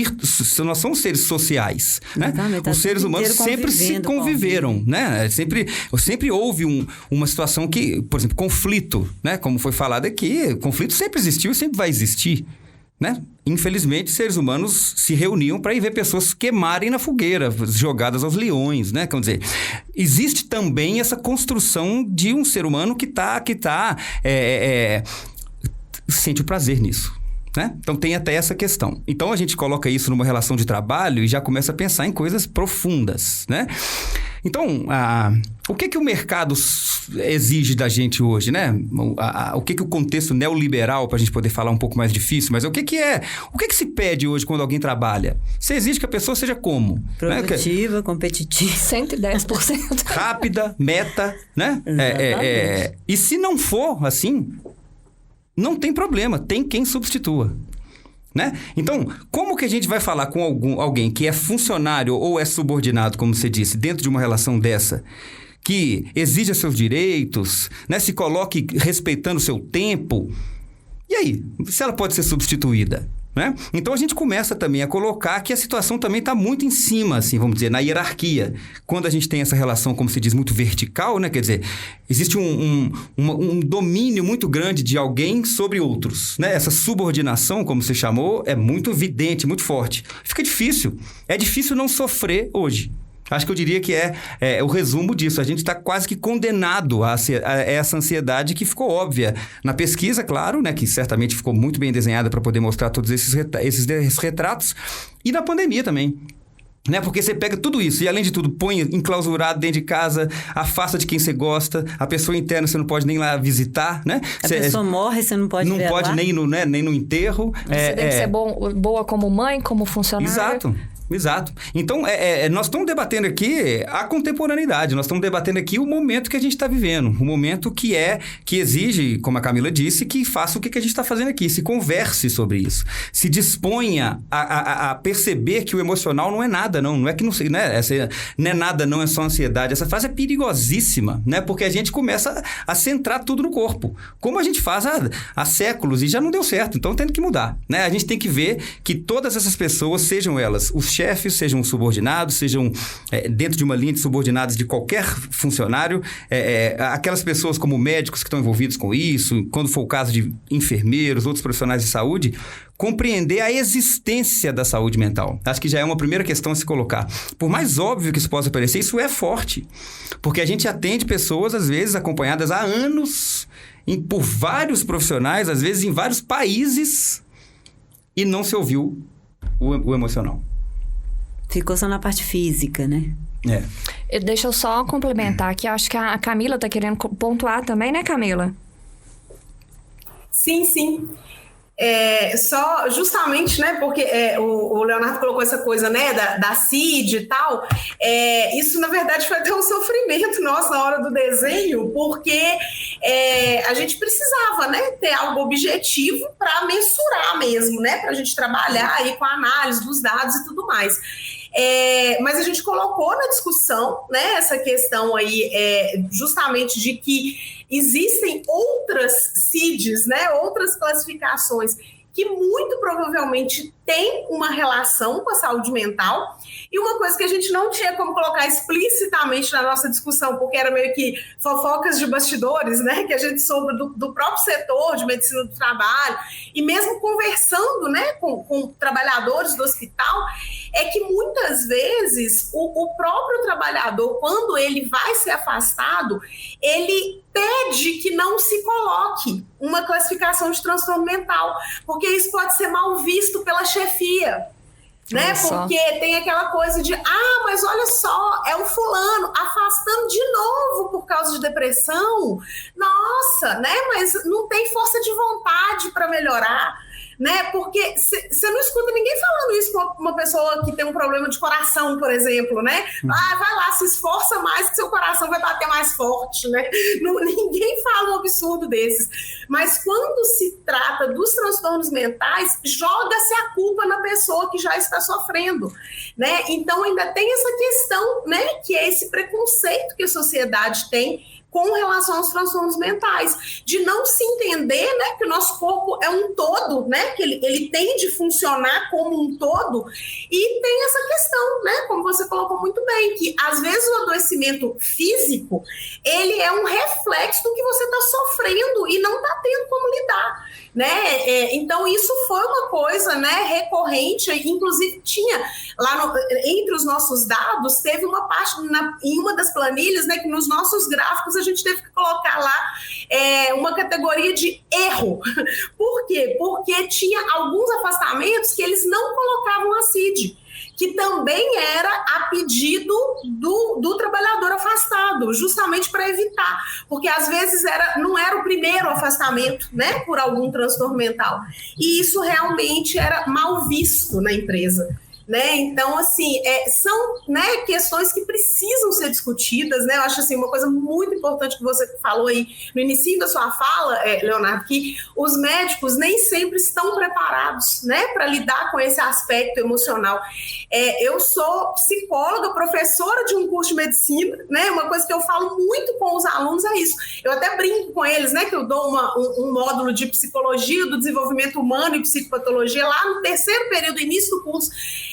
sociais, né? Os seres humanos sempre se conviveram, né? Sempre houve uma situação que, por exemplo, conflito, né? Como foi falado aqui, conflito sempre existiu e sempre vai existir, né? Infelizmente, seres humanos se reuniam para ir ver pessoas queimarem na fogueira, jogadas aos leões, né? Quer dizer, existe também essa construção de um ser humano que sente o prazer nisso, né? Então tem até essa questão. Então a gente coloca isso numa relação de trabalho e já começa a pensar em coisas profundas, né? Então, o que o mercado exige da gente hoje, né? O que o contexto neoliberal, para a gente poder falar um pouco mais difícil, mas o que se pede hoje quando alguém trabalha? Você exige que a pessoa seja como? Produtiva, né? Competitiva. 110%. Rápida, meta, né? E se não for assim, não tem problema, tem quem substitua. Né? Então, como que a gente vai falar com alguém que é funcionário ou é subordinado, como você disse, dentro de uma relação dessa, que exija seus direitos, né? Se coloque respeitando o seu tempo? E aí, se ela pode ser substituída? Né? Então a gente começa também a colocar que a situação também está muito em cima, assim, vamos dizer, na hierarquia. Quando a gente tem essa relação, como se diz, muito vertical, né? Quer dizer, existe um domínio muito grande de alguém sobre outros, né? Essa subordinação, como você chamou, é muito evidente, muito forte. Fica difícil. É difícil não sofrer hoje. Acho que eu diria que é o resumo disso. A gente está quase que condenado a essa ansiedade que ficou óbvia na pesquisa, claro, né, que certamente ficou muito bem desenhada para poder mostrar todos esses retratos, e na pandemia também. Né? Porque você pega tudo isso e, além de tudo, põe enclausurado dentro de casa, afasta de quem você gosta, a pessoa interna você não pode nem lá visitar, né? A pessoa morre, você não pode ver. Não pode nem no enterro. Você tem que ser boa como mãe, como funcionário. Exato. Então, nós estamos debatendo aqui a contemporaneidade, nós estamos debatendo aqui o momento que a gente está vivendo, o momento que exige, como a Camila disse, que faça o que a gente está fazendo aqui, se converse sobre isso, se disponha a perceber que o emocional não é nada, não é que não sei, né? Não é nada, não é só ansiedade. Essa frase é perigosíssima, né? Porque a gente começa a centrar tudo no corpo, como a gente faz há séculos e já não deu certo, então tem que mudar, né? A gente tem que ver que todas essas pessoas, sejam elas os chefes, sejam subordinados, sejam dentro de uma linha de subordinados de qualquer funcionário, aquelas pessoas como médicos que estão envolvidos com isso, quando for o caso de enfermeiros, outros profissionais de saúde, compreender a existência da saúde mental. Acho que já é uma primeira questão a se colocar. Por mais óbvio que isso possa parecer, isso é forte, porque a gente atende pessoas, às vezes, acompanhadas há anos, por vários profissionais, às vezes em vários países, e não se ouviu o emocional. Ficou só na parte física, né? Deixa eu só complementar aqui. Acho que a Camila tá querendo pontuar também, né, Camila? Sim. Só justamente, né, porque o Leonardo colocou essa coisa, né, da CID e tal, isso na verdade foi até um sofrimento nosso na hora do desenho, porque a gente precisava, né, ter algo objetivo para mensurar mesmo, né, para a gente trabalhar aí com a análise dos dados e tudo mais. Mas a gente colocou na discussão, né, essa questão aí justamente de que existem outras CIDs, né, outras classificações que muito provavelmente tem uma relação com a saúde mental, e uma coisa que a gente não tinha como colocar explicitamente na nossa discussão, porque era meio que fofocas de bastidores, né, que a gente soube do próprio setor de medicina do trabalho, e mesmo conversando, né, com trabalhadores do hospital, é que muitas vezes o próprio trabalhador, quando ele vai ser afastado, ele pede que não se coloque uma classificação de transtorno mental, porque isso pode ser mal visto pela chefia. né? Porque tem aquela coisa de, mas olha só, é o fulano afastando de novo por causa de depressão. Nossa, né? Mas não tem força de vontade para melhorar, né? Porque você não escuta ninguém falando isso com uma pessoa que tem um problema de coração, por exemplo, né? Vai lá, se esforça mais que seu coração vai bater mais forte, né? Ninguém fala um absurdo desses. Mas quando se trata dos transtornos mentais, joga-se a culpa na pessoa que já está sofrendo, né? Então ainda tem essa questão, né? Que é esse preconceito que a sociedade tem com relação aos transtornos mentais, de não se entender, né, que o nosso corpo é um todo, né, que ele tem de funcionar como um todo, e tem essa questão, né, como você colocou muito bem, que às vezes o adoecimento físico, ele é um reflexo do que você está sofrendo e não está tendo como lidar, né, então isso foi uma coisa, né, recorrente, inclusive tinha lá entre os nossos dados, teve uma parte em uma das planilhas, né, que nos nossos gráficos a gente teve que colocar lá uma categoria de erro. Por quê? Porque tinha alguns afastamentos que eles não colocavam a CID, que também era a pedido do trabalhador afastado, justamente para evitar, porque às vezes não era o primeiro afastamento, né, por algum transtorno mental, e isso realmente era mal visto na empresa. Né? Então, assim, são, né, questões que precisam ser discutidas, né? Eu acho assim, uma coisa muito importante que você falou aí no início da sua fala, Leonardo, que os médicos nem sempre estão preparados, né, para lidar com esse aspecto emocional. Eu sou psicóloga, professora de um curso de medicina, né? Uma coisa que eu falo muito com os alunos é isso. Eu até brinco com eles, né, que eu dou um módulo de psicologia do desenvolvimento humano e psicopatologia lá no terceiro período, início do curso.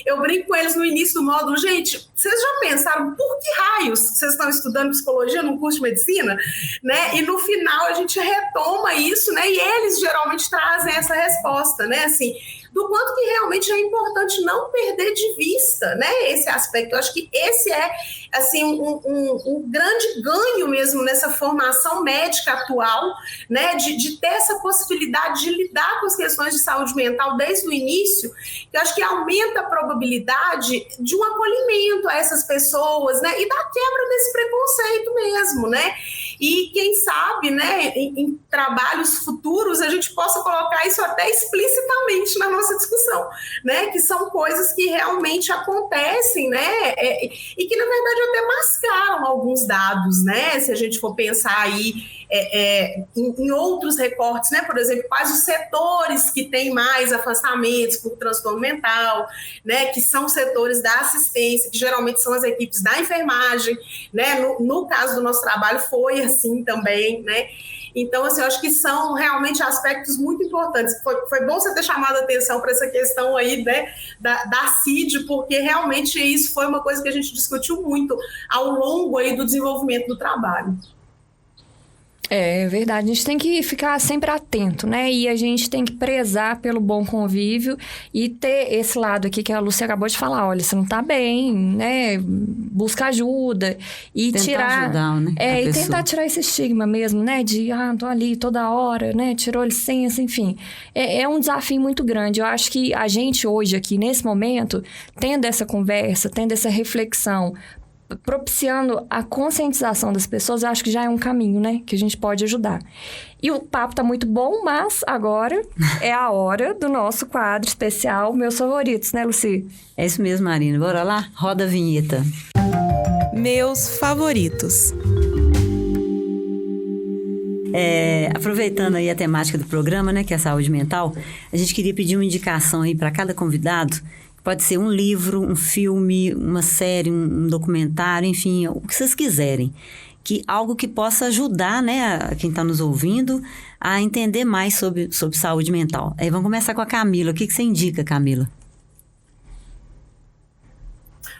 Eu brinco com eles no início do módulo, gente, vocês já pensaram por que raios vocês estão estudando psicologia no curso de medicina? Né? E no final a gente retoma isso, né? E eles geralmente trazem essa resposta, né? Assim, do quanto que realmente é importante não perder de vista, né, esse aspecto. Eu acho que esse é, assim, um grande ganho mesmo nessa formação médica atual, né, de ter essa possibilidade de lidar com as questões de saúde mental desde o início, que eu acho que aumenta a probabilidade de um acolhimento a essas pessoas, né, e da quebra desse preconceito mesmo, né, e quem sabe, né, em trabalhos futuros a gente possa colocar isso até explicitamente na nossa discussão, né, que são coisas que realmente acontecem, né, e que na verdade até mascaram alguns dados, né, se a gente for pensar aí em outros recortes, né, por exemplo, quais os setores que têm mais afastamentos por transtorno mental, né, que são setores da assistência, que geralmente são as equipes da enfermagem, né, no caso do nosso trabalho foi assim também, né. Então, assim, eu acho que são realmente aspectos muito importantes. Foi bom você ter chamado a atenção para essa questão aí, né, da CID, porque realmente isso foi uma coisa que a gente discutiu muito ao longo aí do desenvolvimento do trabalho. É verdade, a gente tem que ficar sempre atento, né? E a gente tem que prezar pelo bom convívio e ter esse lado aqui que a Lúcia acabou de falar, olha, você não tá bem, né? Busca ajuda e tentar ajudar, né, e tentar tirar esse estigma mesmo, né? De, tô ali toda hora, né? Tirou licença, enfim. É um desafio muito grande. Eu acho que a gente hoje aqui, nesse momento, tendo essa conversa, tendo essa reflexão, propiciando a conscientização das pessoas, eu acho que já é um caminho, né? Que a gente pode ajudar. E o papo tá muito bom, mas agora é a hora do nosso quadro especial, Meus Favoritos, né, Lucy? É isso mesmo, Marina. Bora lá? Roda a vinheta. Meus Favoritos. Aproveitando aí a temática do programa, né, que é a saúde mental, a gente queria pedir uma indicação aí para cada convidado. Pode ser um livro, um filme, uma série, um documentário, enfim, o que vocês quiserem. Algo que possa ajudar, né, quem está nos ouvindo a entender mais sobre saúde mental. Aí vamos começar com a Camila. O que você indica, Camila?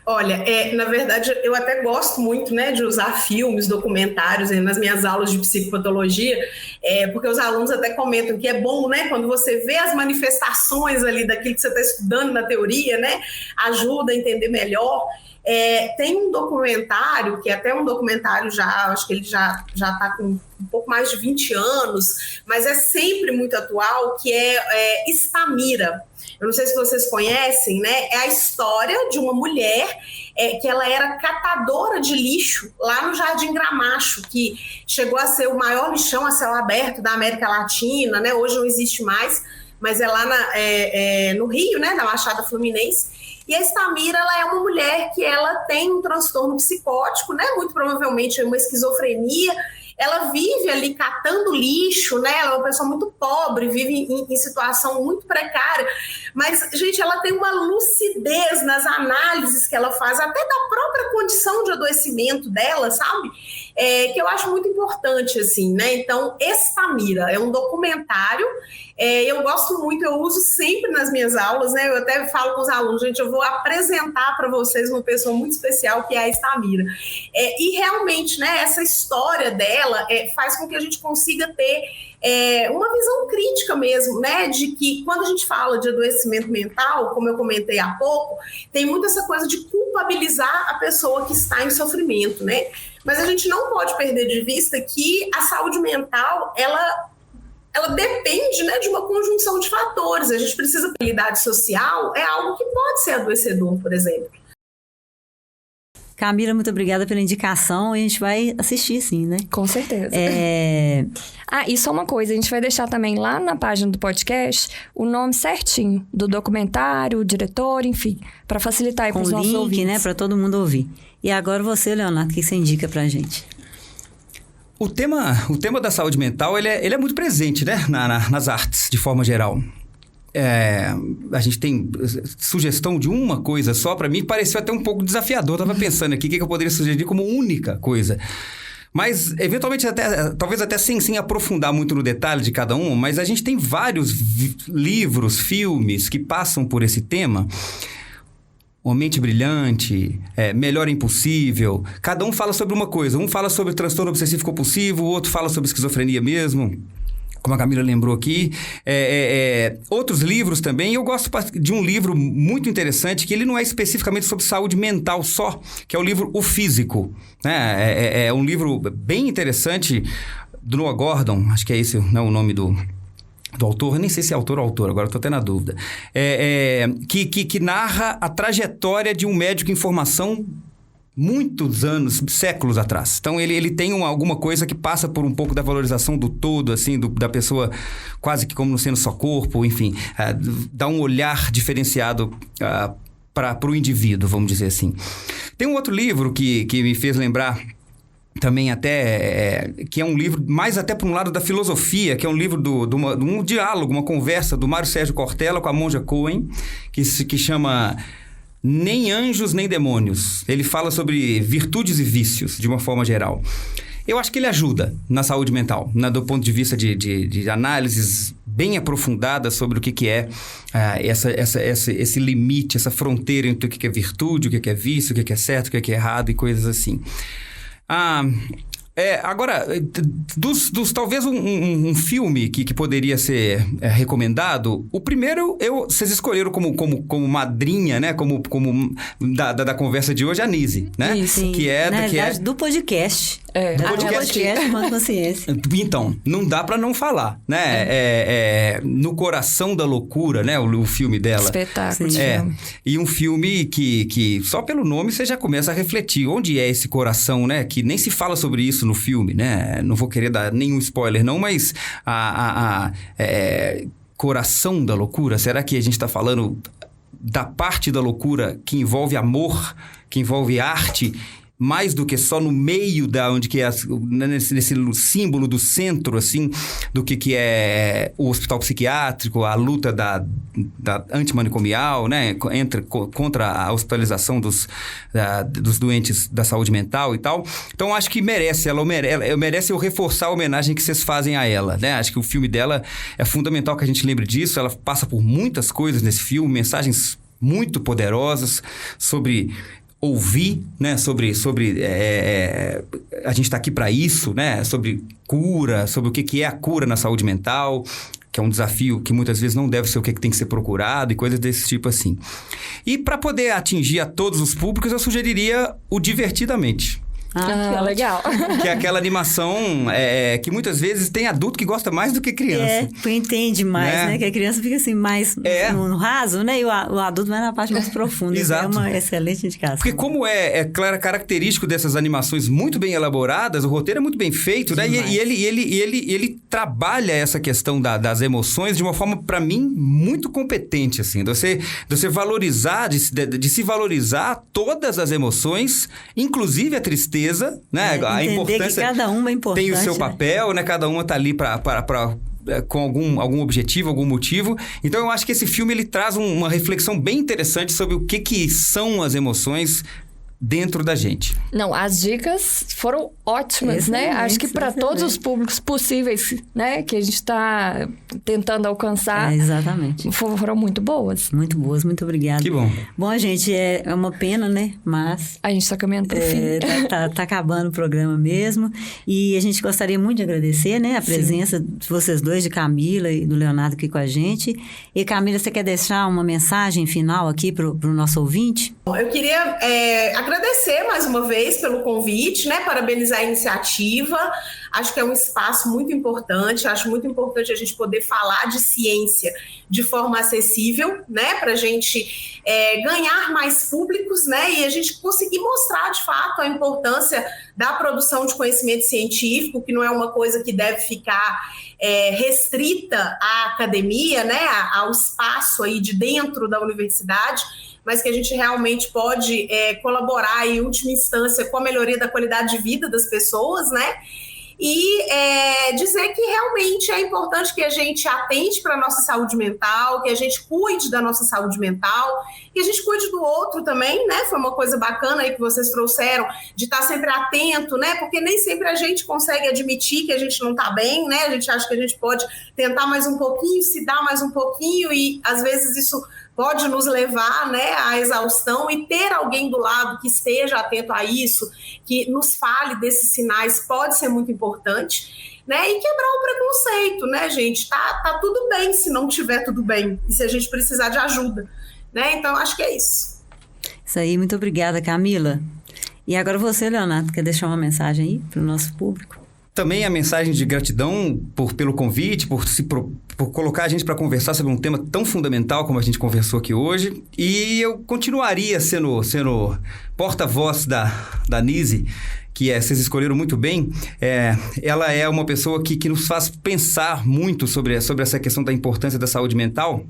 Olha, na verdade, eu até gosto muito, né, de usar filmes, documentários nas minhas aulas de psicopatologia, porque os alunos até comentam que é bom, né, quando você vê as manifestações ali daquilo que você está estudando na teoria, né, ajuda a entender melhor. Tem um documentário, que é até um documentário acho que ele já está com um pouco mais de 20 anos, mas é sempre muito atual, que é Estamira. Eu não sei se vocês conhecem, né? É a história de uma mulher que ela era catadora de lixo lá no Jardim Gramacho, que chegou a ser o maior lixão a céu aberto da América Latina, né? Hoje não existe mais, mas é lá no Rio, né? Na Baixada Fluminense. E a Estamira, ela é uma mulher que ela tem um transtorno psicótico, né? Muito provavelmente uma esquizofrenia. Ela vive ali catando lixo, né? Ela é uma pessoa muito pobre, vive em situação muito precária. Mas, gente, ela tem uma lucidez nas análises que ela faz, até da própria condição de adoecimento dela, sabe? Que eu acho muito importante, assim, né? Então, Estamira é um documentário. Eu gosto muito, eu uso sempre nas minhas aulas, né? Eu até falo com os alunos, gente, eu vou apresentar para vocês uma pessoa muito especial, que é a Estamira. E realmente, né, essa história dela faz com que a gente consiga ter uma visão crítica mesmo, né? De que quando a gente fala de adoecimento mental, como eu comentei há pouco, tem muito essa coisa de culpabilizar a pessoa que está em sofrimento, né? Mas a gente não pode perder de vista que a saúde mental, ela depende, né, de uma conjunção de fatores. A gente precisa de habilidade social, é algo que pode ser adoecedor, por exemplo. Camila, muito obrigada pela indicação. A gente vai assistir, sim, né? Com certeza. E só uma coisa, a gente vai deixar também lá na página do podcast o nome certinho do documentário, o diretor, enfim, para facilitar aí para os nossos ouvintes. Com link, né, para todo mundo ouvir. E agora você, Leonardo, o que você indica pra gente? O tema da saúde mental, ele é muito presente, né? Nas artes, de forma geral. A gente tem sugestão de uma coisa só, para mim pareceu até um pouco desafiador. Eu estava pensando aqui o que eu poderia sugerir como única coisa. Mas, eventualmente, talvez até sem aprofundar muito no detalhe de cada um, mas a gente tem vários livros, filmes que passam por esse tema. Uma Mente Brilhante, Melhor Impossível. Cada um fala sobre uma coisa. Um fala sobre transtorno obsessivo compulsivo, o outro fala sobre esquizofrenia mesmo, como a Camila lembrou aqui. Outros livros também. Eu gosto de um livro muito interessante, que ele não é especificamente sobre saúde mental só, que é o livro O Físico. É um livro bem interessante do Noah Gordon, acho que é esse, não, o nome do autor, nem sei se é autor ou autor, agora estou até na dúvida, que narra a trajetória de um médico em formação muitos anos, séculos atrás. Então, ele tem alguma coisa que passa por um pouco da valorização do todo, assim, da pessoa quase que como não sendo só corpo, enfim, dá um olhar diferenciado para o indivíduo, vamos dizer assim. Tem um outro livro que me fez lembrar também até, que é um livro mais até para um lado da filosofia, que é um livro de um diálogo, uma conversa do Mário Sérgio Cortella com a Monja Cohen, que chama Nem Anjos Nem Demônios. Ele fala sobre virtudes e vícios, de uma forma geral. Eu acho que ele ajuda na saúde mental, do ponto de vista de análises bem aprofundadas sobre o que é esse limite, essa fronteira entre o que é virtude, o que é vício, o que é certo, o que é errado e coisas assim. Agora, talvez um filme que poderia ser recomendado, o primeiro, vocês escolheram como madrinha, né? Como da conversa de hoje, a Nise, né? Isso, do podcast. Do podcast Quanto Consciência. Então, não dá pra não falar, né? No Coração da Loucura, né? O filme dela. Espetáculo. E um filme que só pelo nome você já começa a refletir. Onde é esse coração, né? Que nem se fala sobre isso no filme, né? Não vou querer dar nenhum spoiler, não, mas Coração da Loucura, será que a gente está falando da parte da loucura que envolve amor, que envolve arte, mais do que só no meio onde que é nesse símbolo do centro, assim, do que é o hospital psiquiátrico, a luta da antimanicomial, né, contra a hospitalização dos doentes da saúde mental e tal. Então, acho que merece eu reforçar a homenagem que vocês fazem a ela, né? Acho que o filme dela é fundamental que a gente lembre disso. Ela passa por muitas coisas nesse filme, mensagens muito poderosas sobre ouvir, né, sobre a gente está aqui para isso, né, sobre cura, sobre o que é a cura na saúde mental, que é um desafio que muitas vezes não deve ser o que tem que ser procurado e coisas desse tipo assim. E para poder atingir a todos os públicos, eu sugeriria o Divertidamente. Que legal. Que é aquela animação que muitas vezes tem adulto que gosta mais do que criança. Entende mais, né? Que a criança fica assim, mais no raso, né? E o adulto vai na parte mais profunda. Exato. É uma excelente indicação. Porque como é característico dessas animações muito bem elaboradas, o roteiro é muito bem feito, né? E ele trabalha essa questão das emoções de uma forma, para mim, muito competente, assim. De você valorizar, de se valorizar todas as emoções, inclusive a tristeza, né? A importância, que cada uma é importante. Tem o seu papel, né? Cada uma tá ali com algum objetivo, algum motivo. Então, eu acho que esse filme ele traz uma reflexão bem interessante sobre o que são as emoções dentro da gente. Não, as dicas foram ótimas, né? Acho que para todos os públicos possíveis, né? Que a gente está tentando alcançar. Exatamente. Foram muito boas. Muito boas, muito obrigada. Que bom. Bom, gente, é uma pena, né? Mas... a gente está caminhando para o fim. Tá acabando o programa mesmo. E a gente gostaria muito de agradecer, né? A presença de vocês dois, de Camila e do Leonardo aqui com a gente. E Camila, você quer deixar uma mensagem final aqui para o nosso ouvinte? Eu queria agradecer mais uma vez pelo convite, né? Parabenizar a iniciativa. Acho que é um espaço muito importante. Acho muito importante a gente poder falar de ciência de forma acessível, né? Para a gente ganhar mais públicos, né? E a gente conseguir mostrar de fato a importância da produção de conhecimento científico, que não é uma coisa que deve ficar restrita à academia, né? Ao espaço aí de dentro da universidade, mas que a gente realmente pode colaborar em última instância com a melhoria da qualidade de vida das pessoas, né? E dizer que realmente é importante que a gente atente para a nossa saúde mental, que a gente cuide da nossa saúde mental, que a gente cuide do outro também, né? Foi uma coisa bacana aí que vocês trouxeram, de estar sempre atento, né? Porque nem sempre a gente consegue admitir que a gente não está bem, né? A gente acha que a gente pode tentar mais um pouquinho, se dar mais um pouquinho, e às vezes isso pode nos levar, né, à exaustão, e ter alguém do lado que esteja atento a isso, que nos fale desses sinais, pode ser muito importante, né, e quebrar o preconceito, né, gente, tá tudo bem se não tiver tudo bem, e se a gente precisar de ajuda, né, então acho que é isso. Isso aí, muito obrigada, Camila. E agora você, Leonardo, quer deixar uma mensagem aí para o nosso público? Também a mensagem de gratidão pelo convite, por colocar a gente para conversar sobre um tema tão fundamental como a gente conversou aqui hoje. E eu continuaria sendo porta-voz da Nise, que vocês escolheram muito bem. Ela é uma pessoa que nos faz pensar muito sobre essa questão da importância da saúde mental,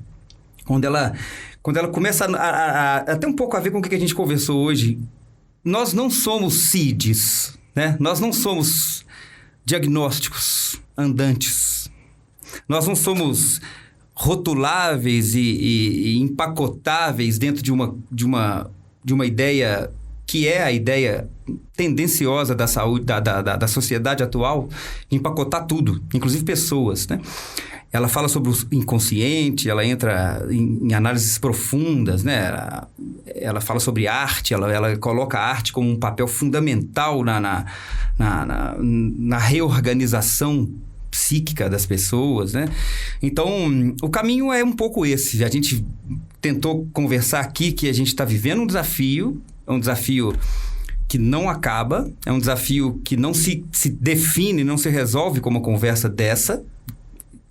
quando ela começa a ter um pouco a ver com o que a gente conversou hoje. Nós não somos CIDs, né? Nós não somos diagnósticos andantes. Nós não somos rotuláveis e empacotáveis dentro de uma ideia que é a ideia tendenciosa da saúde, da sociedade atual, de empacotar tudo, inclusive pessoas, né? Ela fala sobre o inconsciente, ela entra em análises profundas, né? Ela fala sobre arte, ela coloca a arte como um papel fundamental na reorganização psíquica das pessoas, né? Então, o caminho é um pouco esse. A gente tentou conversar aqui que a gente está vivendo um desafio, é um desafio que não acaba, é um desafio que não se define, não se resolve com uma conversa dessa,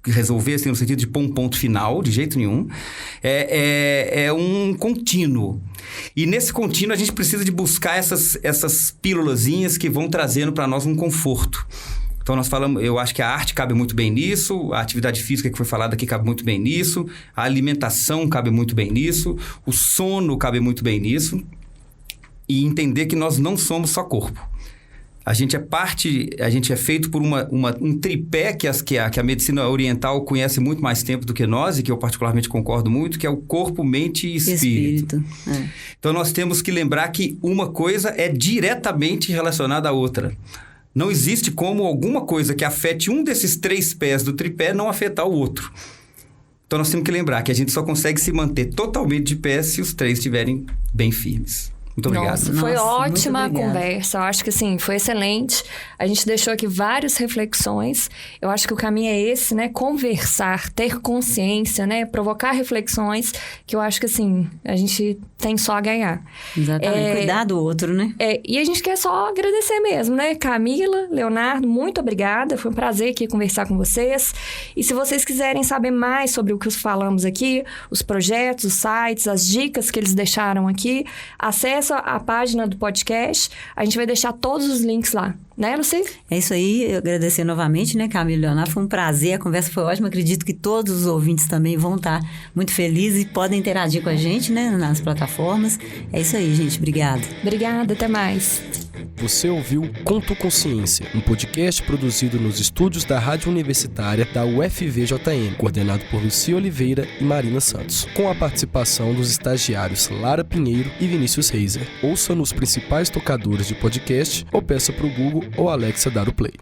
resolver assim no sentido de pôr um ponto final, de jeito nenhum. É um contínuo. E nesse contínuo a gente precisa de buscar essas pílulazinhas que vão trazendo para nós um conforto. Então nós falamos, eu acho que a arte cabe muito bem nisso, a atividade física que foi falada aqui cabe muito bem nisso, a alimentação cabe muito bem nisso, o sono cabe muito bem nisso, e entender que nós não somos só corpo. A gente é feito por um tripé que a medicina oriental conhece muito mais tempo do que nós, e que eu particularmente concordo muito, que é o corpo, mente e espírito. Então nós temos que lembrar que uma coisa é diretamente relacionada à outra. Não existe como alguma coisa que afete um desses três pés do tripé não afetar o outro. Então nós temos que lembrar que a gente só consegue se manter totalmente de pé se os três estiverem bem firmes. Muito obrigado. Nossa, foi ótima a muito obrigada. conversa. Eu acho que, assim, foi excelente. A gente deixou aqui várias reflexões. Eu acho que o caminho é esse, né? Conversar, ter consciência, né? Provocar reflexões, que eu acho que, assim, a gente tem só a ganhar. Exatamente, cuidar do outro, né? E a gente quer só agradecer mesmo, né? Camila, Leonardo, muito obrigada. Foi um prazer aqui conversar com vocês. E se vocês quiserem saber mais sobre o que falamos aqui, os projetos, os sites, as dicas que eles deixaram aqui, acessa a página do podcast. A gente vai deixar todos os links lá. Né, Lucy? É isso aí, eu agradecer novamente, né, Camila e Leonardo, foi um prazer, a conversa foi ótima, acredito que todos os ouvintes também vão estar muito felizes e podem interagir com a gente, né, nas plataformas. É isso aí, gente, obrigada. Obrigada, até mais. Você ouviu Conto Consciência, um podcast produzido nos estúdios da Rádio Universitária da UFVJM, coordenado por Lucia Oliveira e Marina Santos, com a participação dos estagiários Lara Pinheiro e Vinícius Reiser. Ouça nos principais tocadores de podcast ou peça para o Google ou Alexa dar o play.